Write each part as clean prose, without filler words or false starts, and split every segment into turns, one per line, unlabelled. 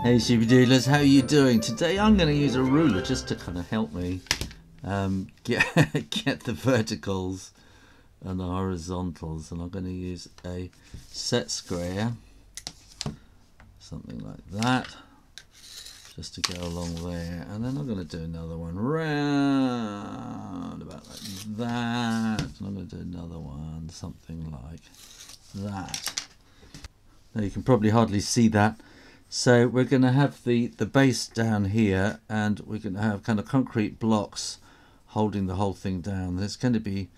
Hey Superdoodlers, how are you doing? Today I'm going to use a ruler just to kind of help me get the verticals and the horizontals, and I'm going to use a set square, something like that, just to go along there, and then I'm going to do another one round about like that, and I'm going to do another one something like that. Now you can probably hardly see that. So we're going to have the base down here, and we're going to have kind of concrete blocks holding the whole thing down. It's going to be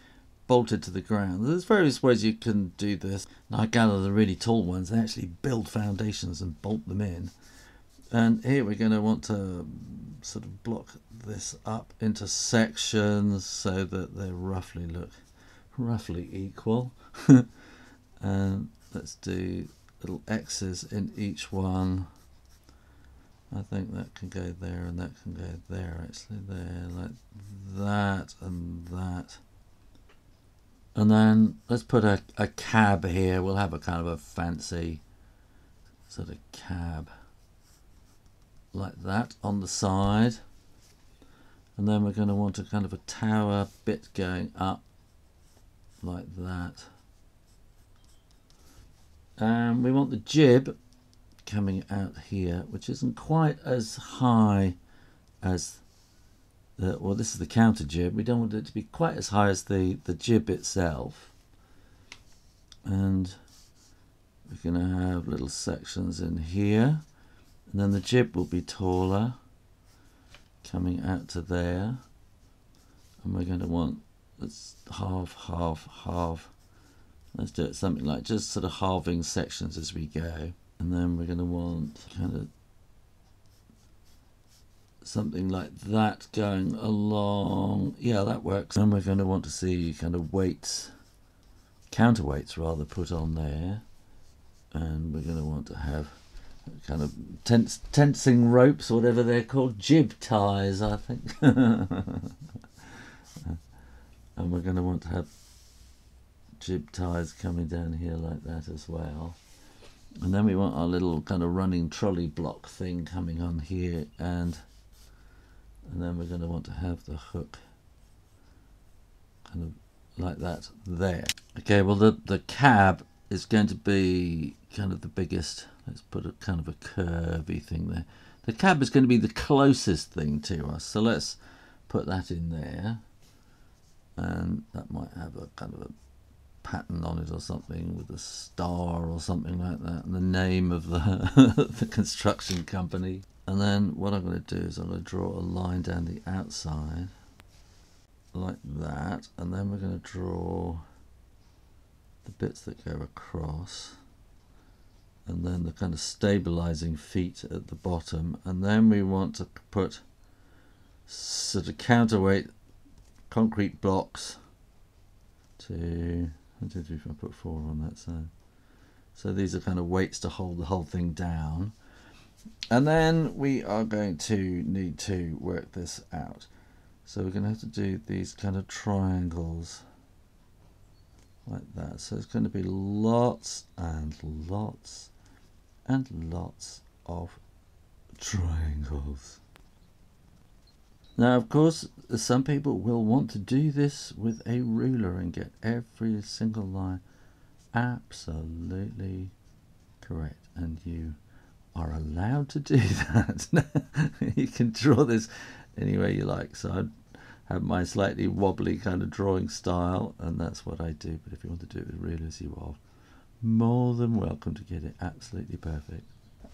bolted to the ground. There's various ways you can do this. And I gather the really tall ones, they actually build foundations and bolt them in. And here we're going to want to sort of block this up into sections so that they roughly look roughly equal. And let's do little X's in each one. I think that can go there and that can go there, actually, there, like that and that. And then let's put a cab here. We'll have a kind of a fancy sort of cab like that on the side. And then we're going to want a kind of a tower bit going up like that. And we want the jib coming out here, which isn't quite as high as the, well, this is the counter jib. We don't want it to be quite as high as the jib itself. And we're going to have little sections in here. And then the jib will be taller, coming out to there. And we're going to want, let's half, half, half. Let's do it something like just sort of halving sections as we go. And then we're going to want kind of something like that going along. Yeah, that works. And we're going to want to see kind of weights, counterweights rather, put on there. And we're going to want to have kind of tensing ropes, or whatever they're called, jib ties, I think. And we're going to want to have jib ties coming down here like that as well. And then we want our little kind of running trolley block thing coming on here, and then we're going to want to have the hook kind of like that there. Okay, well the cab is going to be kind of the biggest. Let's put a kind of a curvy thing there. The cab is going to be the closest thing to us, so let's put that in there, and that might have a kind of a pattern on it or something with a star or something like that, and the name of the the construction company. And then what I'm going to do is I'm going to draw a line down the outside like that, and then we're going to draw the bits that go across, and then the kind of stabilizing feet at the bottom. And then we want to put sort of counterweight concrete blocks to, I put 4 on that side. So these are kind of weights to hold the whole thing down. And then we are going to need to work this out. So we're going to have to do these kind of triangles like that. So it's going to be lots and lots and lots of triangles. Now, of course, some people will want to do this with a ruler and get every single line absolutely correct, and you are allowed to do that. You can draw this any way you like. So I have my slightly wobbly kind of drawing style, and that's what I do. But if you want to do it with rulers, you are more than welcome to get it absolutely perfect.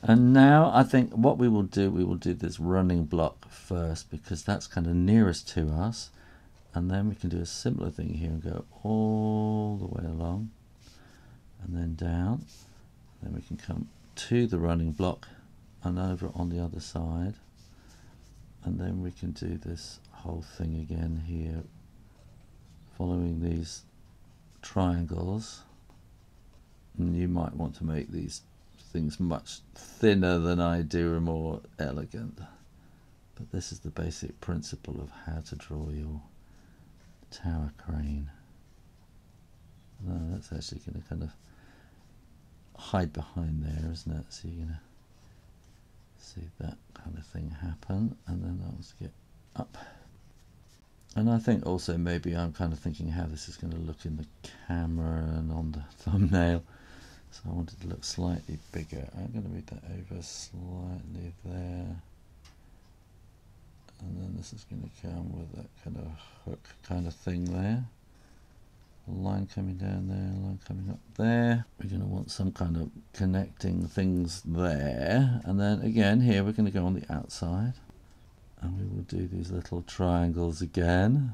And now I think what we will do this running block first, because that's kind of nearest to us, and then we can do a similar thing here and go all the way along and then down. Then we can come to the running block and over on the other side, and then we can do this whole thing again here, following these triangles. And you might want to make these things much thinner than I do, or more elegant, but this is the basic principle of how to draw your tower crane. No, that's actually going to kind of hide behind there, isn't it? So you're going to see that kind of thing happen, and then I'll just get up. And I think also maybe I'm kind of thinking how this is going to look in the camera and on the thumbnail. So I want it to look slightly bigger. I'm going to move that over slightly there. And then this is going to come with that kind of hook kind of thing there. A line coming down there, a line coming up there. We're going to want some kind of connecting things there. And then again here we're going to go on the outside. And we will do these little triangles again,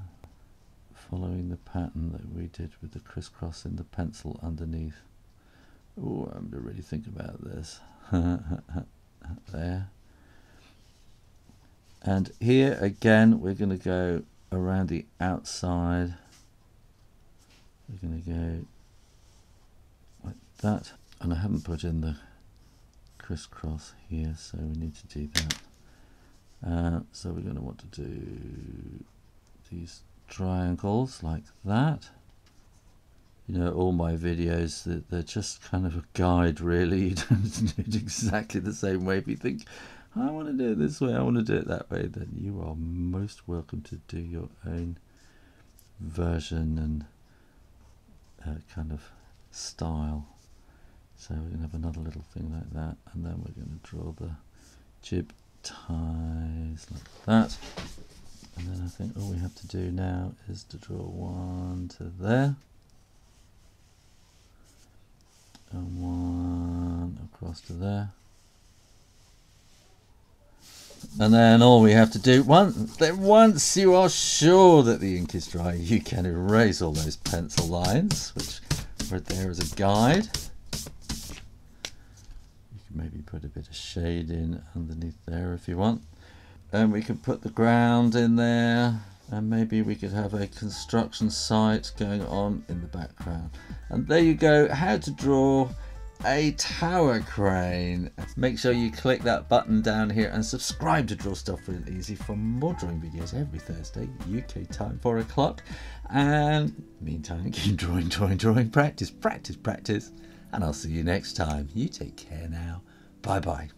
following the pattern that we did with the crisscross in the pencil underneath. Oh, I'm going to really think about this. There. And here again, we're going to go around the outside. We're going to go like that. And I haven't put in the crisscross here, so we need to do that. So we're going to want to do these triangles like that. You know, all my videos, they're just kind of a guide really. You don't do it exactly the same way. If you think, I want to do it this way, I want to do it that way, then you are most welcome to do your own version and kind of style. So we're going to have another little thing like that, and then we're going to draw the jib ties like that. And then I think all we have to do now is to draw one to there and one across to there. And then all we have to do, once you are sure that the ink is dry, you can erase all those pencil lines, which are there as a guide. You can maybe put a bit of shade in underneath there if you want. And we can put the ground in there, and maybe we could have a construction site going on in the background. And there you go, how to draw a tower crane. Make sure you click that button down here and subscribe to Draw Stuff Real Easy for more drawing videos every Thursday, UK time, 4 o'clock. And meantime, keep drawing, practice, and I'll see you next time. You take care now. Bye bye.